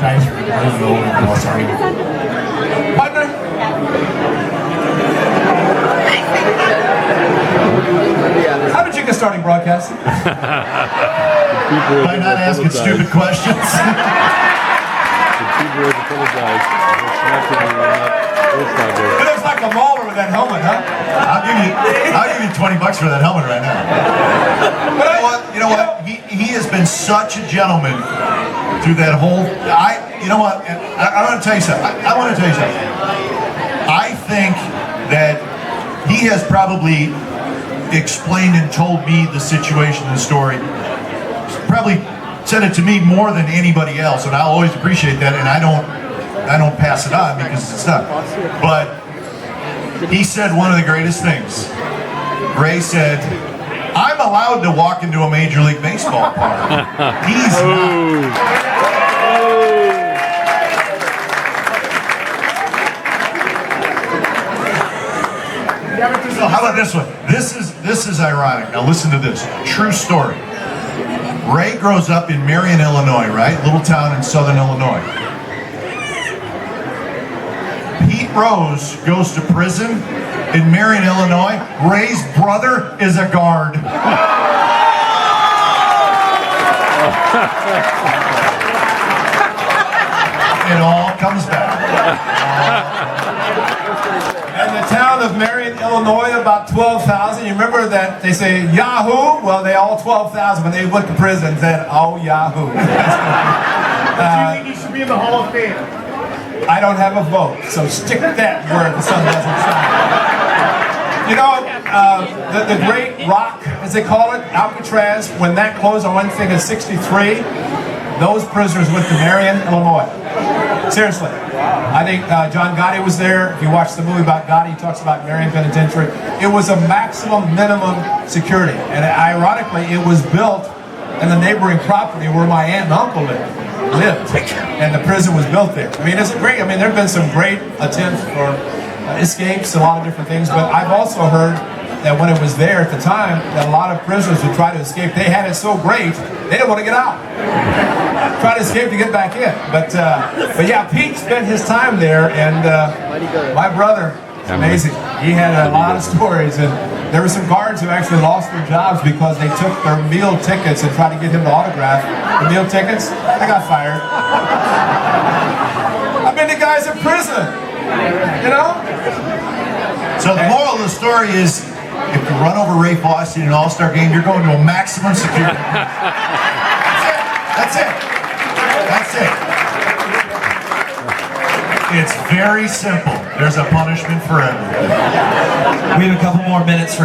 apologize for the low. Oh, sorry. Partner. How did you get started broadcasting? By not asking stupid questions. The keyboard apologized. It looks like a Mauler with that helmet, huh? I'll give you $20 for that helmet right now. You know what? He has been such a gentleman through that whole. You know what? I want to tell you something. I want to tell you something. I think that he has probably explained and told me the situation, the story. Probably said it to me more than anybody else, and I'll always appreciate that. And I don't pass it on because it's not. But he said one of the greatest things. Ray said, "I'm allowed to walk into a Major League Baseball park." He's not. So how about this one? This is ironic. Now listen to this. True story. Ray grows up in Marion, Illinois, right? Little town in southern Illinois. Pete Rose goes to prison in Marion, Illinois. Ray's brother is a guard. It all comes back. And the town of Marion, Illinois, about 12,000. You remember that they say Yahoo? Well, they all 12,000 when they went to prison said, "Oh, Yahoo." Do you think he should be in the Hall of Fame? I don't have a vote, so stick that where the sun doesn't shine. You know, the Great Rock, as they call it, Alcatraz, when that closed, I think in '63, those prisoners went to Marion, Illinois. Seriously. I think John Gotti was there. If you watch the movie about Gotti, he talks about Marion Penitentiary. It was a maximum minimum security. And ironically, it was built in the neighboring property where my aunt and uncle lived. And the prison was built there. I mean, it's great. I mean, there have been some great attempts for escapes, a lot of different things. But I've also heard that when it was there at the time, that a lot of prisoners would try to escape. They had it so great, they didn't want to get out. Try to escape to get back in. But yeah, Pete spent his time there, and my brother, it's amazing. He had a lot of stories, and there were some guards who actually lost their jobs because they took their meal tickets and tried to get him to autograph the meal tickets. They got fired. I mean, the guy's in prison, you know? So the moral of the story is, if you run over Ray Fosse in an all-star game, you're going to a maximum security. That's it. That's it. It's very simple. There's a punishment for everything. We have a couple more minutes for